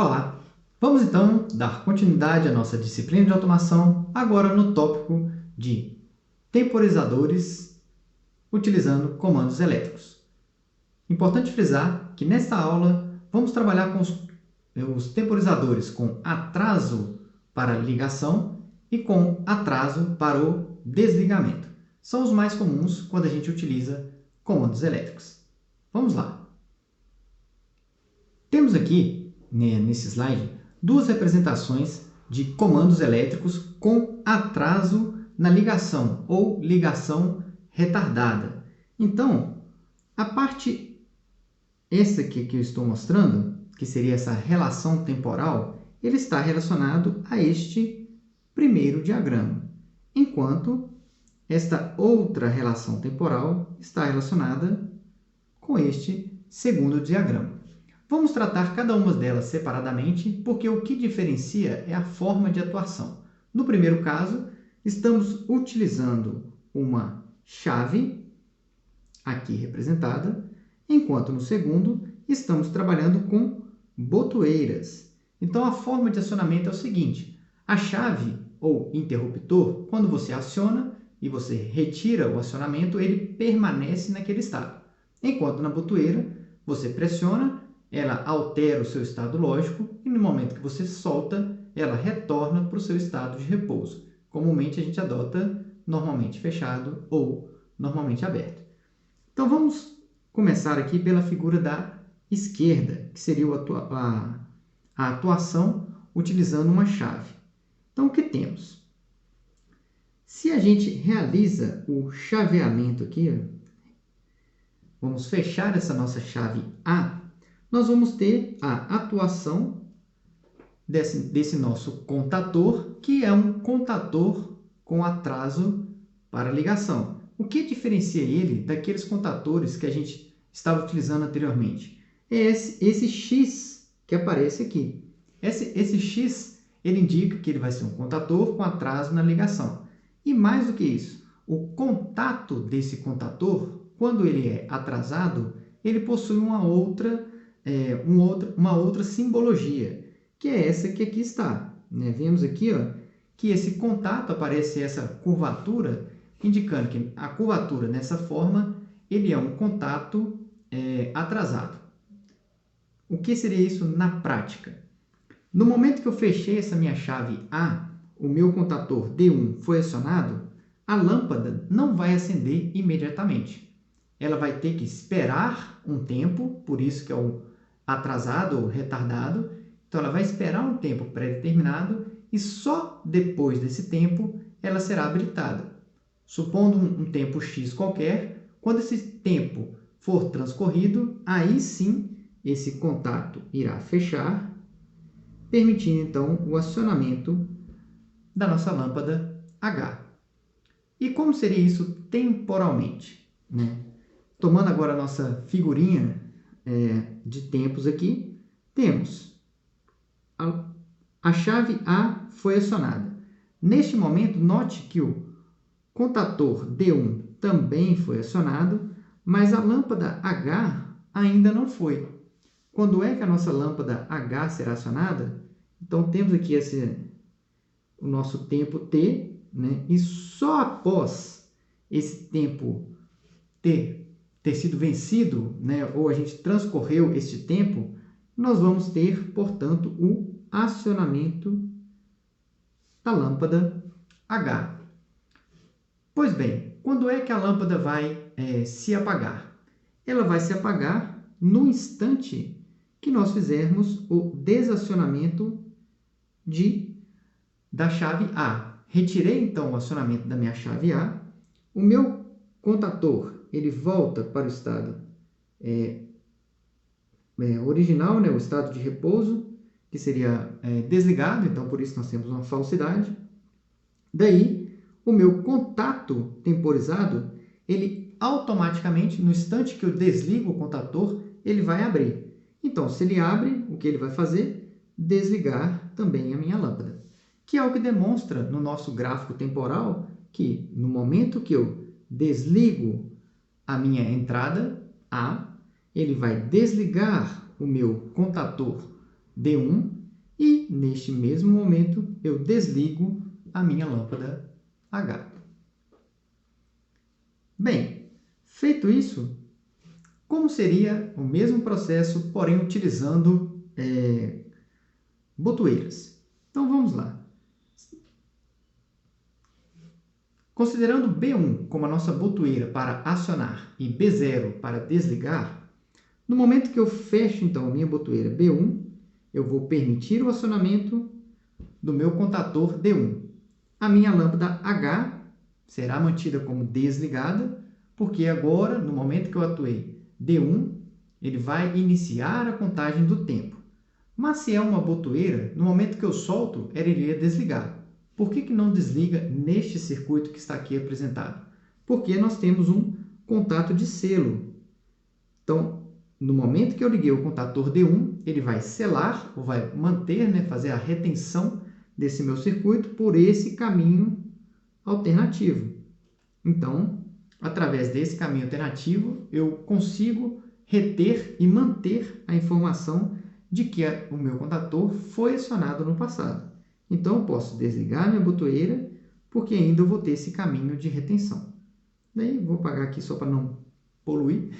Olá! Vamos então dar continuidade à nossa disciplina de automação, agora no tópico de temporizadores utilizando comandos elétricos. Importante frisar que nesta aula vamos trabalhar com os temporizadores com atraso para ligação e com atraso para o desligamento. São os mais comuns quando a gente utiliza comandos elétricos. Vamos lá! Temos aqui, nesse slide, duas representações de comandos elétricos com atraso na ligação ou ligação retardada. Então, a parte essa aqui que eu estou mostrando, que seria essa relação temporal, ele está relacionado a este primeiro diagrama, enquanto esta outra relação temporal está relacionada com este segundo diagrama. Vamos tratar cada uma delas separadamente, porque o que diferencia é a forma de atuação. No primeiro caso, estamos utilizando uma chave, aqui representada, enquanto no segundo, estamos trabalhando com botoeiras. Então, a forma de acionamento é o seguinte: a chave ou interruptor, quando você aciona e você retira o acionamento, ele permanece naquele estado. Enquanto na botoeira, você pressiona, ela altera o seu estado lógico e no momento que você solta, ela retorna para o seu estado de repouso. Comumente a gente adota normalmente fechado ou normalmente aberto. Então vamos começar aqui pela figura da esquerda, que seria a atuação utilizando uma chave. Então o que temos? Se a gente realiza o chaveamento aqui, vamos fechar essa nossa chave A, nós vamos ter a atuação desse nosso contator, que é um contator com atraso para ligação. O que diferencia ele daqueles contatores que a gente estava utilizando anteriormente? É esse X que aparece aqui. Esse X, ele indica que ele vai ser um contator com atraso na ligação. E mais do que isso, o contato desse contator, quando ele é atrasado, ele possui uma outra simbologia, que é essa que aqui está. Vemos aqui que esse contato aparece essa curvatura, indicando que a curvatura nessa forma ele é um contato atrasado. O que seria isso na prática? No momento que eu fechei essa minha chave A, o meu contator D1 foi acionado, a lâmpada não vai acender imediatamente. Ela vai ter que esperar um tempo, por isso que é o atrasado ou retardado. Então, ela vai esperar um tempo pré-determinado e só depois desse tempo ela será habilitada. Supondo um tempo X qualquer, quando esse tempo for transcorrido, aí sim esse contato irá fechar, permitindo então o acionamento da nossa lâmpada H. E como seria isso temporalmente? Tomando agora a nossa figurinha de tempos aqui, temos a chave A foi acionada. Neste momento, note que o contator D1 também foi acionado, mas a lâmpada H ainda não foi. Quando é que a nossa lâmpada H será acionada? Então, temos aqui o nosso tempo T, e só após esse tempo ter sido vencido, ou a gente transcorreu este tempo, nós vamos ter, portanto, o acionamento da lâmpada H. Pois bem, quando é que a lâmpada vai se apagar? Ela vai se apagar no instante que nós fizermos o desacionamento da chave A. Retirei, então, o acionamento da minha chave A. O meu contator ele volta para o estado original, o estado de repouso, que seria desligado, então por isso nós temos uma falsidade. Daí, o meu contato temporizado, ele automaticamente, no instante que eu desligo o contator, ele vai abrir. Então, se ele abre, o que ele vai fazer? Desligar também a minha lâmpada. Que é o que demonstra no nosso gráfico temporal que no momento que eu desligo a minha entrada A, ele vai desligar o meu contator D1 e, neste mesmo momento, eu desligo a minha lâmpada H. Bem, feito isso, como seria o mesmo processo, porém utilizando botoeiras? Então vamos lá. Considerando B1 como a nossa botoeira para acionar e B0 para desligar, no momento que eu fecho então a minha botoeira B1, eu vou permitir o acionamento do meu contator D1. A minha lâmpada H será mantida como desligada, porque agora, no momento que eu atuei D1, ele vai iniciar a contagem do tempo. Mas se é uma botoeira, no momento que eu solto, ela iria desligar. Por que não desliga neste circuito que está aqui apresentado? Porque nós temos um contato de selo. Então, no momento que eu liguei o contator D1, ele vai selar, ou vai manter, fazer a retenção desse meu circuito por esse caminho alternativo. Então, através desse caminho alternativo, eu consigo reter e manter a informação de que o meu contator foi acionado no passado. Então, eu posso desligar minha botoeira, porque ainda eu vou ter esse caminho de retenção. Daí, vou apagar aqui só para não poluir,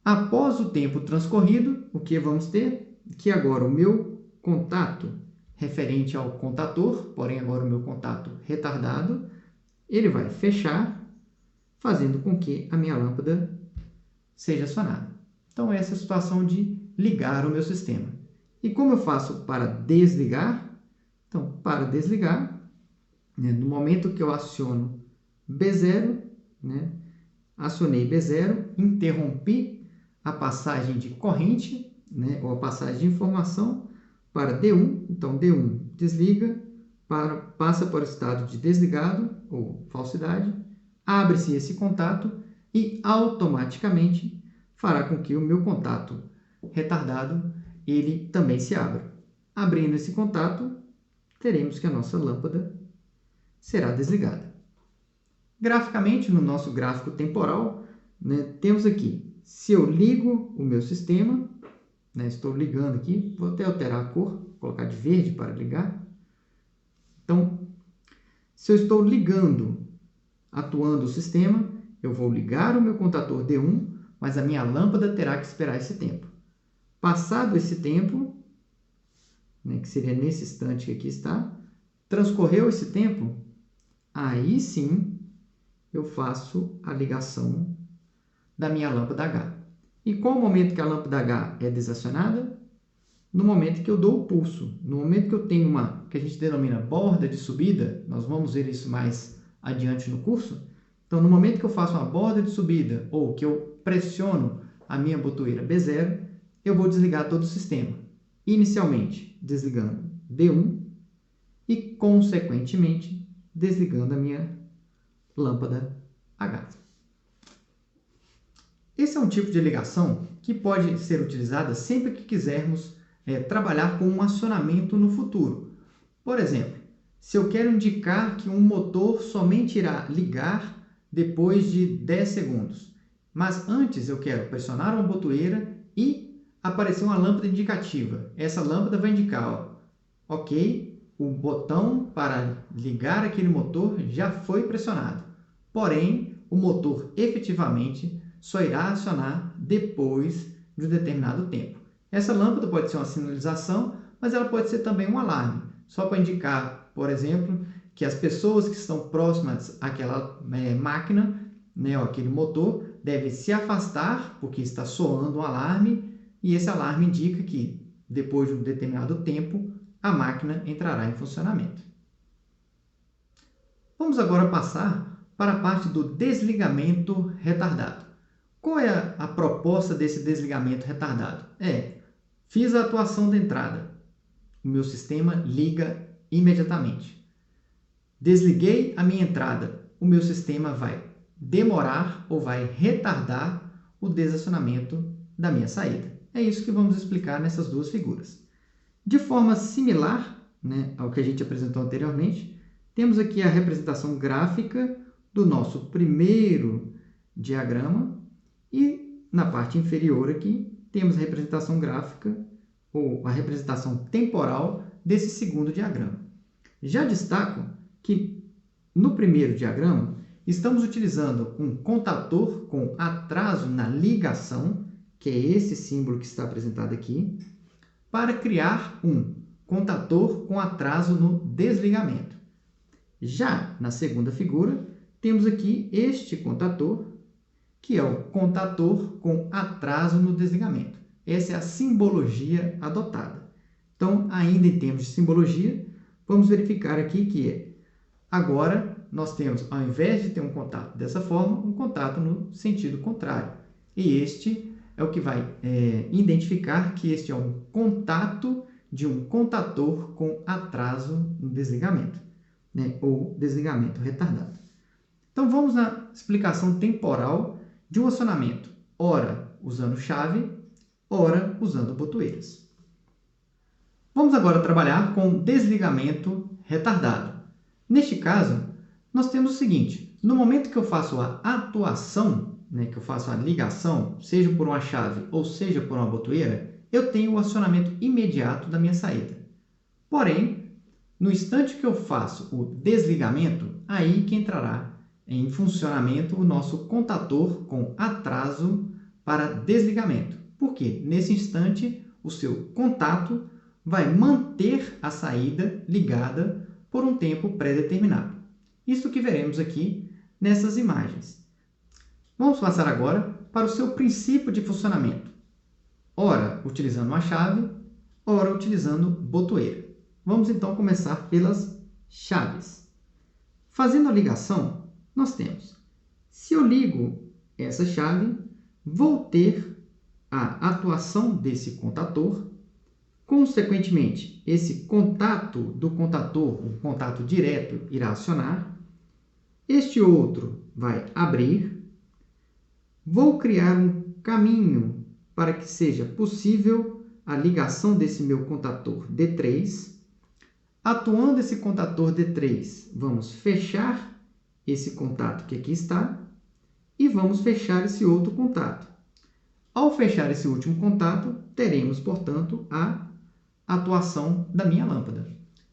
Após o tempo transcorrido, o que vamos ter? Que agora o meu contato referente ao contator, porém agora o meu contato retardado, ele vai fechar, fazendo com que a minha lâmpada seja acionada. Então, essa é a situação de ligar o meu sistema. E como eu faço para desligar? Então, para desligar, no momento que eu aciono B0, acionei B0, interrompi a passagem de corrente, ou a passagem de informação para D1. Então, D1 desliga, passa para o estado de desligado, ou falsidade, abre-se esse contato e automaticamente fará com que o meu contato retardado ele também se abra. Abrindo esse contato, teremos que a nossa lâmpada será desligada. Graficamente, no nosso gráfico temporal, temos aqui, se eu ligo o meu sistema, estou ligando aqui, vou até alterar a cor, colocar de verde para ligar. Então, se eu estou ligando, atuando o sistema, eu vou ligar o meu contator D1, mas a minha lâmpada terá que esperar esse tempo. Passado esse tempo, que seria nesse instante que aqui está, transcorreu esse tempo, aí sim eu faço a ligação da minha lâmpada H. E qual o momento que a lâmpada H é desacionada? No momento que eu dou o pulso. No momento que eu tenho uma, que a gente denomina borda de subida, nós vamos ver isso mais adiante no curso. Então, no momento que eu faço uma borda de subida ou que eu pressiono a minha botoeira B0, eu vou desligar todo o sistema. Inicialmente, desligando D1 e, consequentemente, desligando a minha lâmpada H. Esse é um tipo de ligação que pode ser utilizada sempre que quisermos trabalhar com um acionamento no futuro. Por exemplo, se eu quero indicar que um motor somente irá ligar depois de 10 segundos, mas antes eu quero pressionar uma botoeira e aparecer uma lâmpada indicativa. Essa lâmpada vai indicar, ok, o botão para ligar aquele motor já foi pressionado. Porém, o motor efetivamente só irá acionar depois de um determinado tempo. Essa lâmpada pode ser uma sinalização, mas ela pode ser também um alarme, só para indicar, por exemplo, que as pessoas que estão próximas àquela máquina, ou aquele motor, devem se afastar, porque está soando um alarme, e esse alarme indica que, depois de um determinado tempo, a máquina entrará em funcionamento. Vamos agora passar para a parte do desligamento retardado. Qual é a proposta desse desligamento retardado? Fiz a atuação da entrada, o meu sistema liga imediatamente. Desliguei a minha entrada, o meu sistema vai demorar ou vai retardar o desacionamento da minha saída. É isso que vamos explicar nessas duas figuras. De forma similar, ao que a gente apresentou anteriormente, temos aqui a representação gráfica do nosso primeiro diagrama e na parte inferior aqui temos a representação gráfica ou a representação temporal desse segundo diagrama. Já destaco que no primeiro diagrama estamos utilizando um contador com atraso na ligação, que é esse símbolo que está apresentado aqui, para criar um contador com atraso no desligamento. Já na segunda figura, temos aqui este contador, que é o contador com atraso no desligamento. Essa é a simbologia adotada. Então, ainda em termos de simbologia, vamos verificar aqui que agora nós temos, ao invés de ter um contato dessa forma, um contato no sentido contrário. E este é o que vai identificar que este é um contato de um contador com atraso no desligamento, né? Ou desligamento retardado. Então, vamos na explicação temporal de um acionamento, ora usando chave, ora usando botoeiras. Vamos agora trabalhar com desligamento retardado. Neste caso, nós temos o seguinte: no momento que eu faço a atuação, né, que eu faço a ligação, seja por uma chave ou seja por uma botoeira, eu tenho o acionamento imediato da minha saída. Porém, no instante que eu faço o desligamento, aí que entrará em funcionamento o nosso contador com atraso para desligamento. Por quê? Nesse instante, o seu contato vai manter a saída ligada por um tempo pré-determinado. Isso que veremos aqui nessas imagens. Vamos passar agora para o seu princípio de funcionamento. Ora utilizando uma chave, ora utilizando botoeira. Vamos então começar pelas chaves. Fazendo a ligação, nós temos, se eu ligo essa chave, vou ter a atuação desse contador. Consequentemente, esse contato do contador, o contato direto, irá acionar. Este outro vai abrir. Vou criar um caminho para que seja possível a ligação desse meu contador D3. Atuando esse contador D3, vamos fechar esse contato que aqui está e vamos fechar esse outro contato. Ao fechar esse último contato, teremos, portanto, a atuação da minha lâmpada.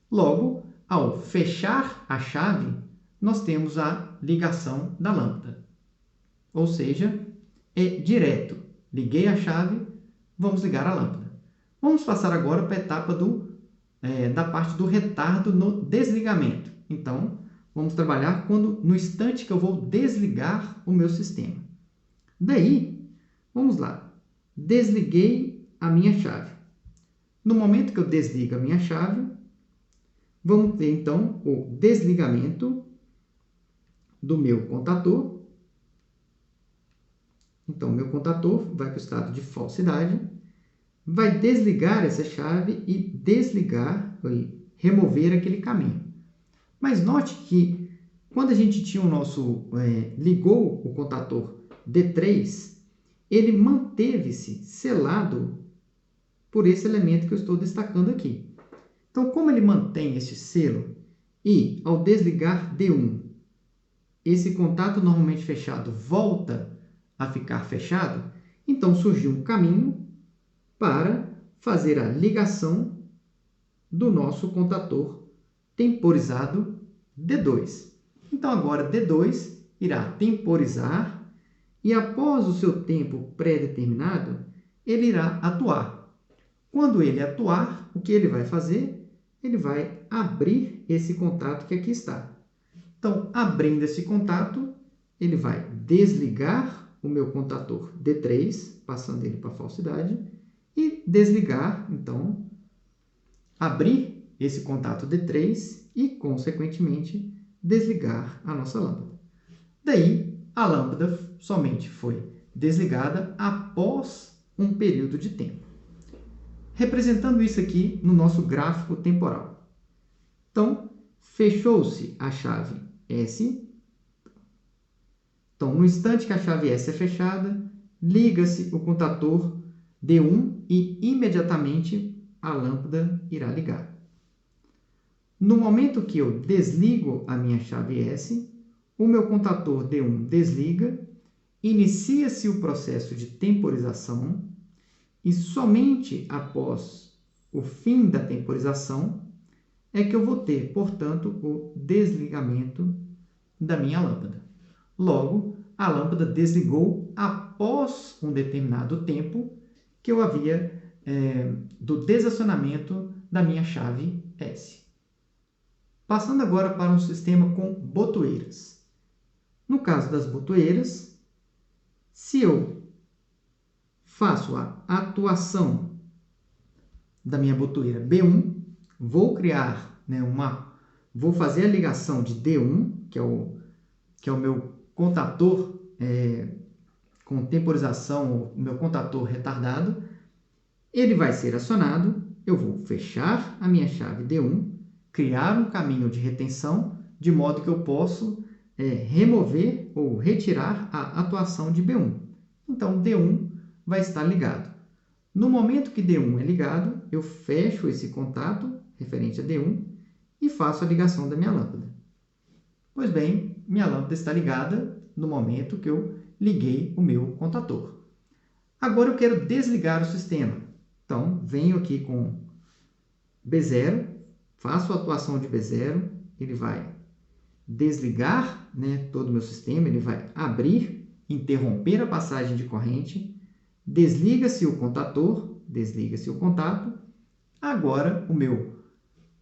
Logo, ao fechar a chave, nós temos a ligação da lâmpada. Ou seja, é direto. Liguei a chave, vamos ligar a lâmpada. Vamos passar agora para a etapa da parte do retardo no desligamento. Então, vamos trabalhar no instante que eu vou desligar o meu sistema. Daí, vamos lá. Desliguei a minha chave. No momento que eu desligo a minha chave, vamos ter então o desligamento do meu contador. Então, meu contador vai para o estado de falsidade, vai desligar essa chave e desligar, remover aquele caminho. Mas note que quando a gente tinha ligou o contador D3, ele manteve-se selado por esse elemento que eu estou destacando aqui. Então, como ele mantém esse selo e ao desligar D1, esse contato normalmente fechado volta a ficar fechado, então surgiu um caminho para fazer a ligação do nosso contador temporizado D2. Então, agora D2 irá temporizar e, após o seu tempo pré-determinado, ele irá atuar. Quando ele atuar, o que ele vai fazer? Ele vai abrir esse contato que aqui está. Então, abrindo esse contato, ele vai desligar o meu contador D3, passando ele para a falsidade, e desligar, então, abrir esse contato D3 e, consequentemente, desligar a nossa lâmpada. Daí, a lâmpada somente foi desligada após um período de tempo. Representando isso aqui no nosso gráfico temporal. Então, fechou-se a chave S. Então, no instante que a chave S é fechada, liga-se o contador D1 e imediatamente a lâmpada irá ligar. No momento que eu desligo a minha chave S, o meu contador D1 desliga, inicia-se o processo de temporização e somente após o fim da temporização é que eu vou ter, portanto, o desligamento da minha lâmpada. Logo, a lâmpada desligou após um determinado tempo que eu havia do desacionamento da minha chave S. Passando agora para um sistema com botoeiras. No caso das botoeiras, se eu faço a atuação da minha botoeira B1, vou criar, vou fazer a ligação de D1, que é o meu contator com temporização, o meu contator retardado. Ele vai ser acionado, eu vou fechar a minha chave D1, criar um caminho de retenção, de modo que eu posso remover ou retirar a atuação de B1. Então, D1 vai estar ligado. No momento que D1 é ligado, eu fecho esse contato referente a D1 e faço a ligação da minha lâmpada. Pois bem, minha lâmpada está ligada no momento que eu liguei o meu contator. Agora eu quero desligar o sistema. Então, venho aqui com B0, faço a atuação de B0, ele vai desligar todo o meu sistema, ele vai abrir, interromper a passagem de corrente, desliga-se o contator, desliga-se o contato. Agora, o meu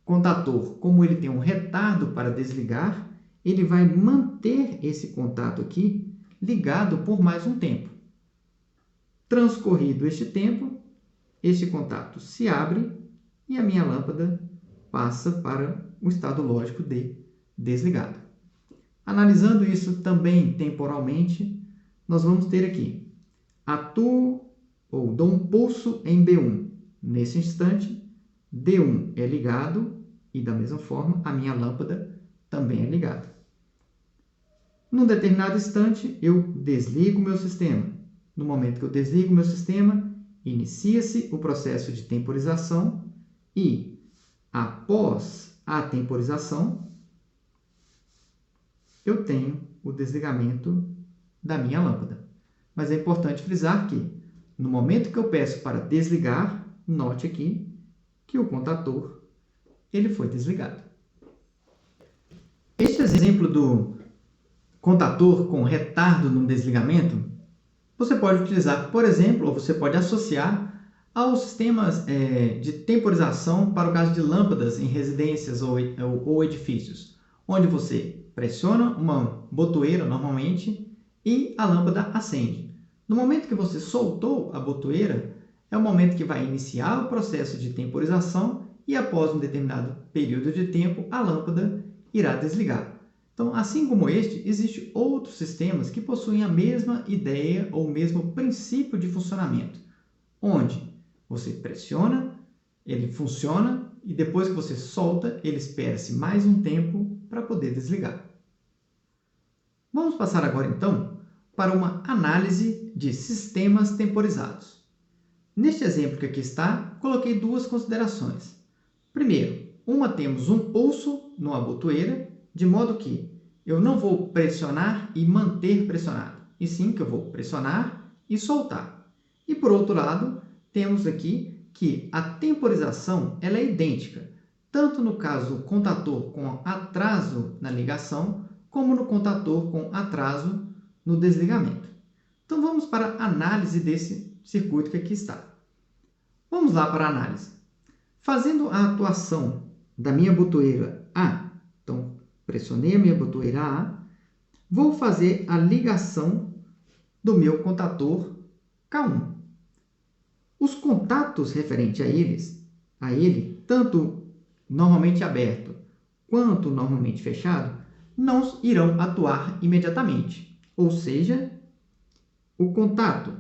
contator, como ele tem um retardo para desligar, ele vai manter esse contato aqui ligado por mais um tempo. Transcorrido este tempo, este contato se abre e a minha lâmpada passa para o estado lógico de desligado. Analisando isso também temporalmente, nós vamos ter aqui, atuo ou dou um pulso em B1. Nesse instante, D1 é ligado e, da mesma forma, a minha lâmpada também é ligada. Num determinado instante, eu desligo o meu sistema. No momento que eu desligo o meu sistema, inicia-se o processo de temporização e, após a temporização, eu tenho o desligamento da minha lâmpada. Mas é importante frisar que, no momento que eu peço para desligar, note aqui que o contator ele foi desligado. Este exemplo do contator com retardo no desligamento, você pode utilizar, por exemplo, ou você pode associar aos sistemas de temporização para o caso de lâmpadas em residências ou edifícios, onde você pressiona uma botoeira normalmente e a lâmpada acende. No momento que você soltou a botoeira, é o momento que vai iniciar o processo de temporização e após um determinado período de tempo, a lâmpada irá desligar. Então, assim como este, existem outros sistemas que possuem a mesma ideia ou o mesmo princípio de funcionamento, onde você pressiona, ele funciona e depois que você solta, ele espera-se mais um tempo para poder desligar. Vamos passar agora, então, para uma análise de sistemas temporizados. Neste exemplo que aqui está, coloquei duas considerações. Primeiro, temos um pulso numa botoeira, de modo que eu não vou pressionar e manter pressionado, e sim que eu vou pressionar e soltar. E por outro lado, temos aqui que a temporização ela é idêntica, tanto no caso do contator com atraso na ligação, como no contator com atraso no desligamento. Então vamos para a análise desse circuito que aqui está. Vamos lá para a análise. Fazendo a atuação da minha botoeira A, então pressionei a minha botoeira A, vou fazer a ligação do meu contator K1. Os contatos referentes a ele, tanto normalmente aberto quanto normalmente fechado, não irão atuar imediatamente. Ou seja, o contato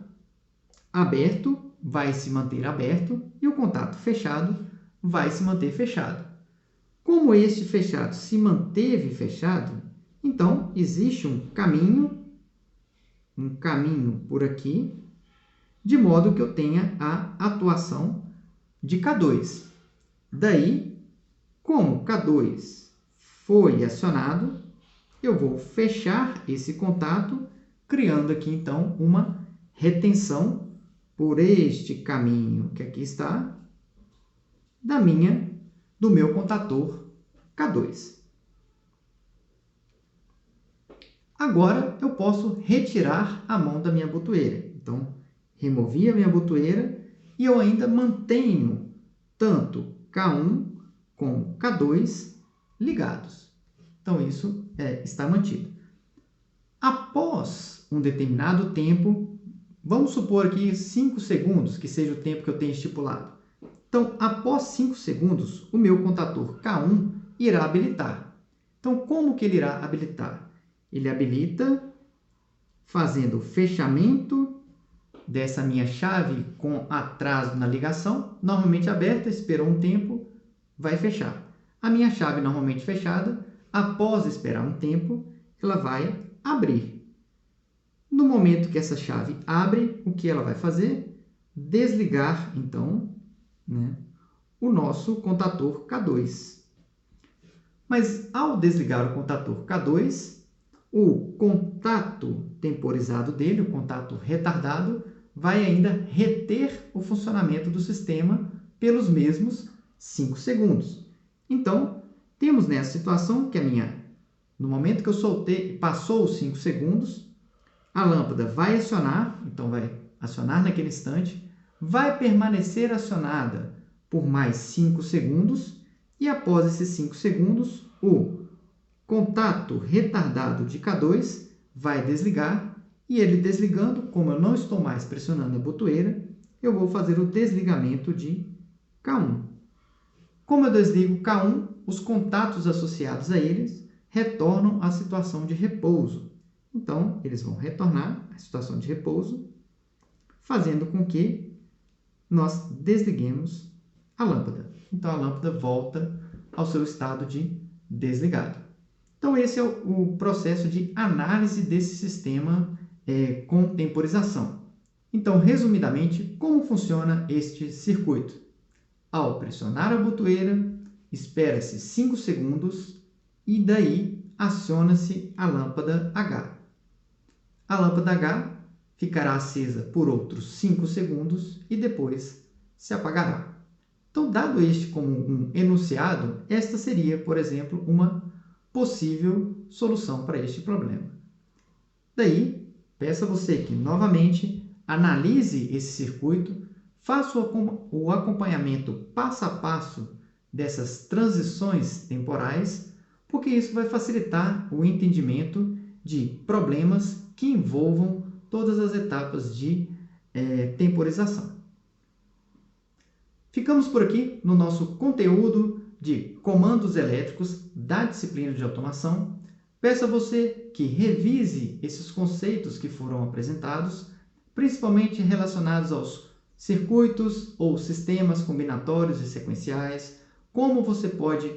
aberto vai se manter aberto e o contato fechado vai se manter fechado. Como este fechado se manteve fechado, então existe um caminho por aqui, de modo que eu tenha a atuação de K2. Daí, como K2 foi acionado, eu vou fechar esse contato, criando aqui então uma retenção por este caminho que aqui está, do meu contator K2. Agora, eu posso retirar a mão da minha botoeira. Então, removi a minha botoeira e eu ainda mantenho tanto K1 como K2 ligados. Então, isso está mantido. Após um determinado tempo, vamos supor aqui 5 segundos, que seja o tempo que eu tenho estipulado. Então, após 5 segundos, o meu contator K1 irá habilitar. Então, como que ele irá habilitar? Ele habilita fazendo o fechamento dessa minha chave com atraso na ligação, normalmente aberta, esperou um tempo, vai fechar. A minha chave normalmente fechada, após esperar um tempo, ela vai abrir. No momento que essa chave abre, o que ela vai fazer? Desligar, então, o nosso contator K2. Mas, ao desligar o contator K2, o contato temporizado dele, o contato retardado, vai ainda reter o funcionamento do sistema pelos mesmos 5 segundos. Então, temos nessa situação que no momento que eu soltei, passou os 5 segundos, a lâmpada vai acionar, então vai acionar naquele instante, vai permanecer acionada por mais 5 segundos e após esses 5 segundos, o contato retardado de K2 vai desligar e ele desligando, como eu não estou mais pressionando a botoeira, eu vou fazer o desligamento de K1. Como eu desligo K1, os contatos associados a eles retornam à situação de repouso. Então, eles vão retornar à situação de repouso, fazendo com que nós desliguemos a lâmpada. Então, a lâmpada volta ao seu estado de desligado. Então, esse é o processo de análise desse sistema com temporização. Então, resumidamente, como funciona este circuito? Ao pressionar a botoeira, espera-se 5 segundos e daí aciona-se a lâmpada H. A lâmpada H ficará acesa por outros 5 segundos e depois se apagará. Então, dado este como um enunciado, esta seria, por exemplo, uma possível solução para este problema. Daí, peço a você que, novamente, analise esse circuito, faça o acompanhamento passo a passo dessas transições temporais, porque isso vai facilitar o entendimento de problemas que envolvam todas as etapas de temporização. Ficamos por aqui no nosso conteúdo de comandos elétricos da disciplina de automação. Peço a você que revise esses conceitos que foram apresentados, principalmente relacionados aos circuitos ou sistemas combinatórios e sequenciais, como você pode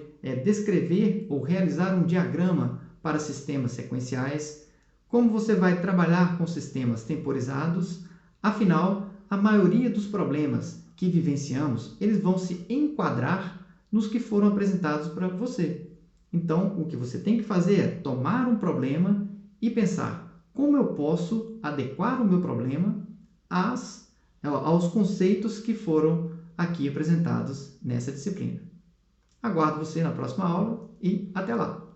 descrever ou realizar um diagrama para sistemas sequenciais, como você vai trabalhar com sistemas temporizados. Afinal, a maioria dos problemas que vivenciamos, eles vão se enquadrar nos que foram apresentados para você. Então, o que você tem que fazer é tomar um problema e pensar como eu posso adequar o meu problema aos conceitos que foram aqui apresentados nessa disciplina. Aguardo você na próxima aula e até lá!